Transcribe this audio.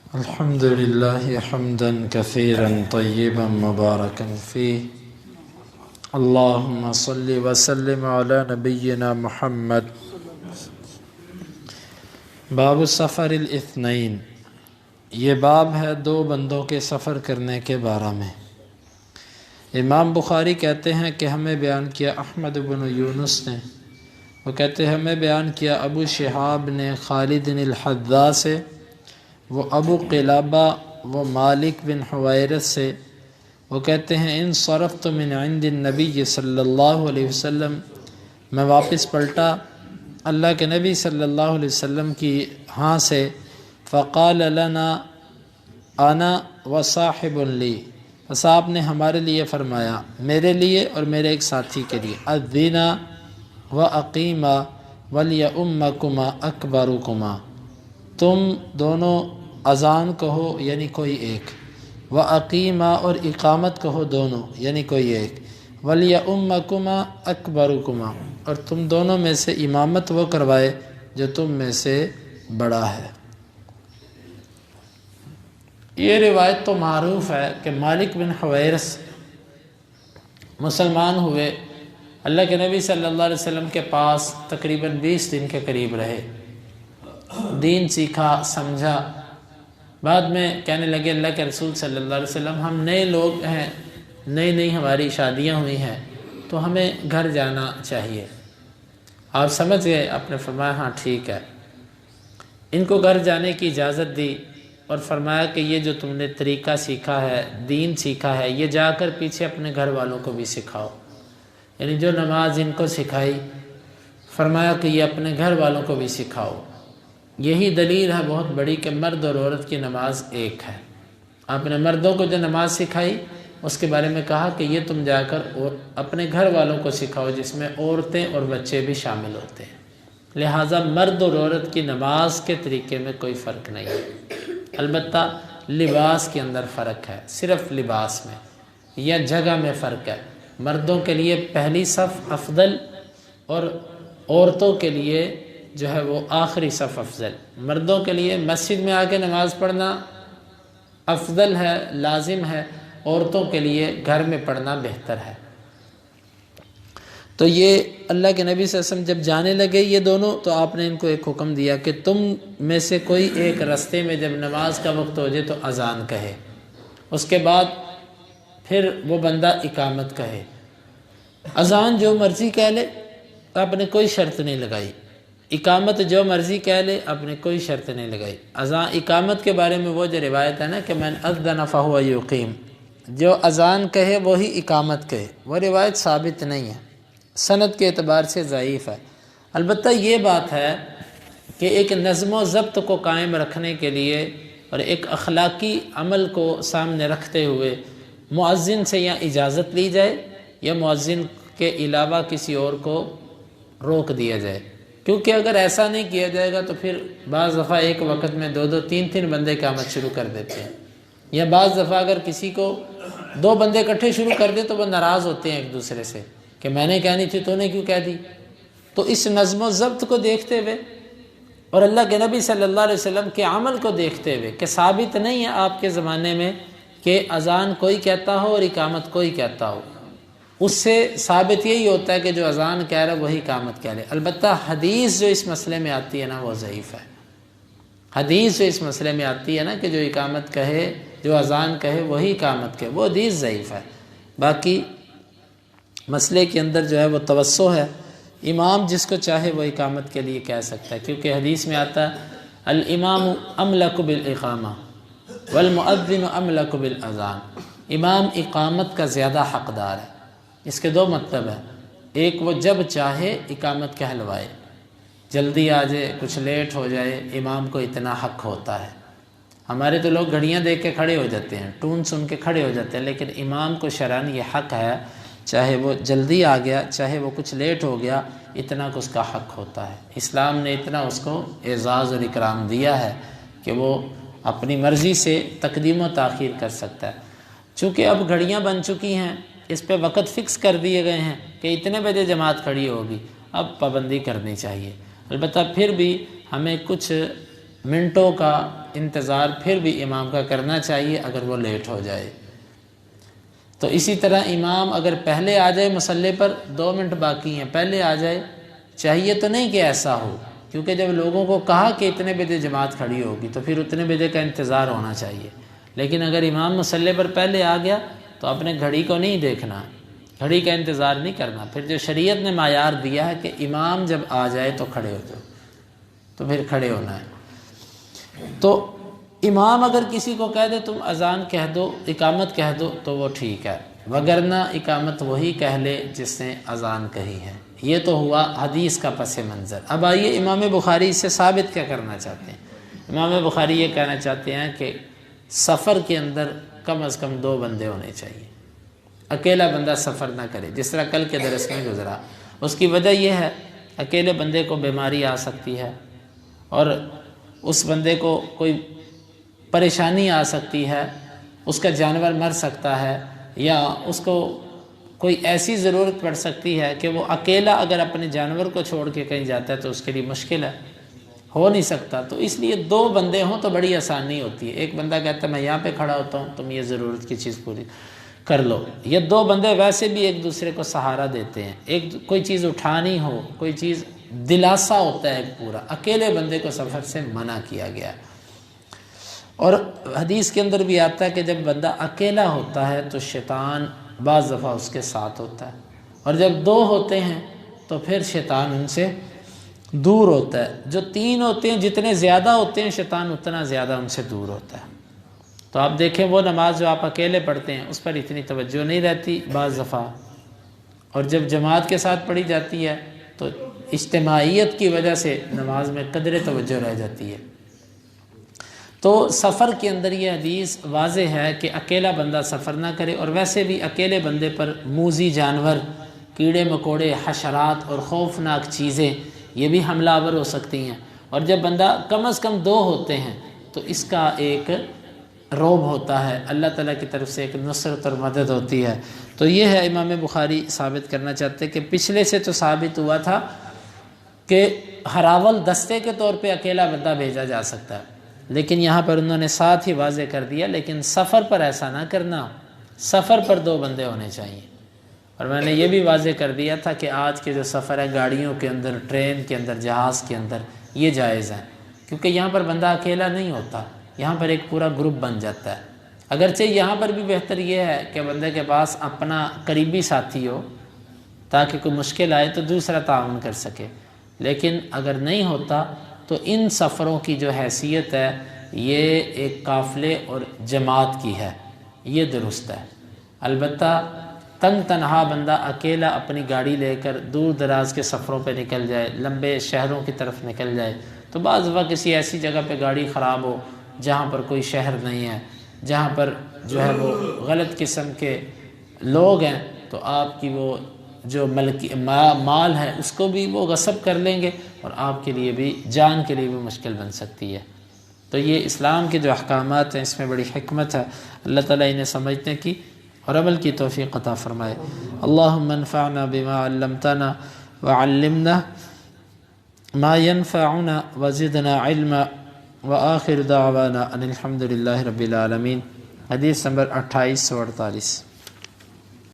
الحمد لله حمدا كثيرا طيبا مباركا فيه اللهم صل وسلم على نبينا محمد باب سفر الاثنین، یہ باب ہے دو بندوں کے سفر کرنے کے بارے میں۔ امام بخاری کہتے ہیں کہ ہمیں بیان کیا احمد بن یونس نے، وہ کہتے ہیں ہمیں بیان کیا ابو شہاب نے خالد الحذاء سے، وہ ابو قلابہ وہ مالک بن حویرث سے، وہ کہتے ہیں انصرفت من عند النبی صلی اللہ علیہ وسلم، میں واپس پلٹا اللہ کے نبی صلی اللہ علیہ وسلم کی ہاں سے، فقال لنا انا وصاحب لی، بس آپ نے ہمارے لیے فرمایا، میرے لیے اور میرے ایک ساتھی کے لیے، اذنا واقیما ولیؤمکما اکبرکما، تم دونوں اذان کہو یعنی کوئی ایک، واقیما اور اقامت کہو دونوں یعنی کوئی ایک، ولیؤمکما اکبرکما اور تم دونوں میں سے امامت وہ کروائے جو تم میں سے بڑا ہے۔ یہ روایت تو معروف ہے کہ مالک بن حویرث مسلمان ہوئے، اللہ کے نبی صلی اللہ علیہ وسلم کے پاس تقریباً 20 دن کے قریب رہے، دین سیکھا سمجھا، بعد میں کہنے لگے اللہ کے رسول صلی اللہ علیہ وسلم ہم نئے لوگ ہیں، نئی ہماری شادیاں ہوئی ہیں تو ہمیں گھر جانا چاہیے۔ آپ سمجھ گئے، آپ نے فرمایا ہاں ٹھیک ہے، ان کو گھر جانے کی اجازت دی اور فرمایا کہ یہ جو تم نے طریقہ سیکھا ہے، دین سیکھا ہے، یہ جا کر پیچھے اپنے گھر والوں کو بھی سکھاؤ، یعنی جو نماز ان کو سکھائی فرمایا کہ یہ اپنے گھر والوں کو بھی سکھاؤ۔ یہی دلیل ہے بہت بڑی کہ مرد اور عورت کی نماز ایک ہے۔ آپ نے مردوں کو جو نماز سکھائی اس کے بارے میں کہا کہ یہ تم جا کر اپنے گھر والوں کو سکھاؤ، جس میں عورتیں اور بچے بھی شامل ہوتے ہیں، لہٰذا مرد اور عورت کی نماز کے طریقے میں کوئی فرق نہیں ہے، البتہ لباس کے اندر فرق ہے، صرف لباس میں یا جگہ میں فرق ہے، مردوں کے لیے پہلی صف افضل اور عورتوں کے لیے جو ہے وہ آخری صف افضل۔ مردوں کے لیے مسجد میں آ کے نماز پڑھنا افضل ہے، لازم ہے، عورتوں کے لیے گھر میں پڑھنا بہتر ہے۔ تو یہ اللہ کے نبی صلی اللہ علیہ وسلم جب جانے لگے یہ دونوں، تو آپ نے ان کو ایک حکم دیا کہ تم میں سے کوئی ایک رستے میں جب نماز کا وقت ہو جائے تو اذان کہے، اس کے بعد پھر وہ بندہ اقامت کہے۔ اذان جو مرضی کہہ لے، آپ نے کوئی شرط نہیں لگائی، اقامت جو مرضی کہہ لے، آپ نے کوئی شرط نہیں لگائی۔ اذان اقامت کے بارے میں وہ جو روایت ہے نا کہ من اذن فہو یقیم، جو اذان کہے وہی اقامت کہے، وہ روایت ثابت نہیں ہے، سند کے اعتبار سے ضعیف ہے۔ البتہ یہ بات ہے کہ ایک نظم و ضبط کو قائم رکھنے کے لیے اور ایک اخلاقی عمل کو سامنے رکھتے ہوئے مؤذن سے یا اجازت لی جائے یا مؤذن کے علاوہ کسی اور کو روک دیا جائے، کیونکہ اگر ایسا نہیں کیا جائے گا تو پھر بعض دفعہ ایک وقت میں دو تین بندے قیامت شروع کر دیتے ہیں، یا بعض دفعہ اگر کسی کو 2 بندے اکٹھے شروع کر دے تو وہ ناراض ہوتے ہیں ایک دوسرے سے کہ میں نے کہنی تھی تو نے کیوں کہہ دی۔ تو اس نظم و ضبط کو دیکھتے ہوئے اور اللہ کے نبی صلی اللہ علیہ وسلم کے عمل کو دیکھتے ہوئے کہ ثابت نہیں ہے آپ کے زمانے میں کہ اذان کوئی کہتا ہو اور اقامت کوئی کہتا ہو، اس سے ثابت یہی ہوتا ہے کہ جو اذان کہہ رہا ہے وہی اقامت کہہ لے۔ البتہ حدیث جو اس مسئلے میں آتی ہے نا وہ ضعیف ہے، حدیث جو اس مسئلے میں آتی ہے نا کہ جو اقامت کہے، جو اذان کہے وہی اقامت کہے، وہ حدیث ضعیف ہے۔ باقی مسئلے کے اندر جو ہے وہ توسع ہے، امام جس کو چاہے وہ اقامت کے لیے کہہ سکتا ہے، کیونکہ حدیث میں آتا ہے الامام املک بالاقامہ والمؤذن املک بالاذان، امام اقامت کا زیادہ حقدار ہے۔ اس کے 2 مطلب ہیں، ایک وہ جب چاہے اقامت کہلوائے، جلدی آ جائے کچھ لیٹ ہو جائے، امام کو اتنا حق ہوتا ہے۔ ہمارے تو لوگ گھڑیاں دیکھ کے کھڑے ہو جاتے ہیں، ٹون سن کے کھڑے ہو جاتے ہیں، لیکن امام کو شرعاً یہ حق ہے، چاہے وہ جلدی آ گیا چاہے وہ کچھ لیٹ ہو گیا، اتنا کہ اس کا حق ہوتا ہے۔ اسلام نے اتنا اس کو اعزاز اور اکرام دیا ہے کہ وہ اپنی مرضی سے تقدیم و تاخیر کر سکتا ہے۔ چونکہ اب گھڑیاں بن چکی ہیں، اس پہ وقت فکس کر دیے گئے ہیں کہ اتنے بجے جماعت کھڑی ہوگی، اب پابندی کرنی چاہیے۔ البتہ پھر بھی ہمیں کچھ منٹوں کا انتظار پھر بھی امام کا کرنا چاہیے اگر وہ لیٹ ہو جائے۔ تو اسی طرح امام اگر پہلے آ جائے مصلی پر 2 منٹ باقی ہیں پہلے آ جائے، چاہیے تو نہیں کہ ایسا ہو، کیونکہ جب لوگوں کو کہا کہ اتنے بجے جماعت کھڑی ہوگی تو پھر اتنے بجے کا انتظار ہونا چاہیے۔ لیکن اگر امام مصلی پر پہلے آ گیا تو اپنے گھڑی کو نہیں دیکھنا، گھڑی کا انتظار نہیں کرنا، پھر جو شریعت نے معیار دیا ہے کہ امام جب آ جائے تو کھڑے ہو جاؤ، تو پھر کھڑے ہونا ہے۔ تو امام اگر کسی کو کہہ دے تم اذان کہہ دو، اقامت کہہ دو تو وہ ٹھیک ہے، وگرنہ اقامت وہی کہہ لے جس نے اذان کہی ہے۔ یہ تو ہوا حدیث کا پس منظر۔ اب آئیے امام بخاری اس سے ثابت کیا کرنا چاہتے ہیں۔ امام بخاری یہ کہنا چاہتے ہیں کہ سفر کے اندر کم از کم 2 بندے ہونے چاہیے، اکیلا بندہ سفر نہ کرے، جس طرح کل کے درس میں گزرا۔ اس کی وجہ یہ ہے اکیلے بندے کو بیماری آ سکتی ہے، اور اس بندے کو کوئی پریشانی آ سکتی ہے، اس کا جانور مر سکتا ہے، یا اس کو کوئی ایسی ضرورت پڑ سکتی ہے کہ وہ اکیلا اگر اپنے جانور کو چھوڑ کے کہیں جاتا ہے تو اس کے لیے مشکل ہے، ہو نہیں سکتا۔ تو اس لیے 2 بندے ہوں تو بڑی آسانی ہوتی ہے۔ ایک بندہ کہتا ہے میں یہاں پہ کھڑا ہوتا ہوں، تم یہ ضرورت کی چیز پوری کر لو۔ یہ 2 بندے ویسے بھی ایک دوسرے کو سہارا دیتے ہیں، کوئی چیز اٹھانی ہو، کوئی چیز دلاسا ہوتا ہے پورا۔ اکیلے بندے کو سفر سے منع کیا گیا ہے۔ اور حدیث کے اندر بھی آتا ہے کہ جب بندہ اکیلا ہوتا ہے تو شیطان بعض دفعہ اس کے ساتھ ہوتا ہے، اور جب 2 ہوتے ہیں تو پھر شیطان ان سے دور ہوتا ہے۔ جو 3 ہوتے ہیں جتنے زیادہ ہوتے ہیں شیطان اتنا زیادہ ان سے دور ہوتا ہے۔ تو آپ دیکھیں وہ نماز جو آپ اکیلے پڑھتے ہیں اس پر اتنی توجہ نہیں رہتی بعض دفعہ، اور جب جماعت کے ساتھ پڑھی جاتی ہے تو اجتماعیت کی وجہ سے نماز میں قدر توجہ رہ جاتی ہے۔ تو سفر کے اندر یہ حدیث واضح ہے کہ اکیلا بندہ سفر نہ کرے، اور ویسے بھی اکیلے بندے پر موذی جانور، کیڑے مکوڑے، حشرات اور خوفناک چیزیں یہ بھی حملہ آور ہو سکتی ہیں۔ اور جب بندہ کم از کم 2 ہوتے ہیں تو اس کا ایک روب ہوتا ہے، اللہ تعالیٰ کی طرف سے ایک نصرت اور مدد ہوتی ہے۔ تو یہ ہے امام بخاری ثابت کرنا چاہتے ہیں کہ پچھلے سے تو ثابت ہوا تھا کہ ہراول دستے کے طور پہ اکیلا بندہ بھیجا جا سکتا ہے، لیکن یہاں پر انہوں نے ساتھ ہی واضح کر دیا، لیکن سفر پر ایسا نہ کرنا، سفر پر 2 بندے ہونے چاہیے۔ اور میں نے یہ بھی واضح کر دیا تھا کہ آج کے جو سفر ہے گاڑیوں کے اندر، ٹرین کے اندر، جہاز کے اندر، یہ جائز ہے، کیونکہ یہاں پر بندہ اکیلا نہیں ہوتا، یہاں پر ایک پورا گروپ بن جاتا ہے۔ اگرچہ یہاں پر بھی بہتر یہ ہے کہ بندے کے پاس اپنا قریبی ساتھی ہو تاکہ کوئی مشکل آئے تو دوسرا تعاون کر سکے، لیکن اگر نہیں ہوتا تو ان سفروں کی جو حیثیت ہے یہ ایک قافلے اور جماعت کی ہے، یہ درست ہے۔ البتہ تنگ تنہا بندہ اکیلا اپنی گاڑی لے کر دور دراز کے سفروں پہ نکل جائے، لمبے شہروں کی طرف نکل جائے، تو بعض وقت کسی ایسی جگہ پہ گاڑی خراب ہو جہاں پر کوئی شہر نہیں ہے، جہاں پر جو ہے وہ غلط قسم کے لوگ ہیں، تو آپ کی وہ جو مال ہے اس کو بھی وہ غصب کر لیں گے، اور آپ کے لیے بھی، جان کے لیے بھی مشکل بن سکتی ہے۔ تو یہ اسلام کے جو احکامات ہیں اس میں بڑی حکمت ہے، اللہ تعالیٰ انہیں سمجھنے کی اور عمل کی توفیق عطا فرمائے۔ اللہم انفعنا بما علمتنا وعلمنا ما ينفعنا وزدنا علما وآخر دعوانا ان الحمد للہ رب العالمین۔ حدیث نمبر 2848۔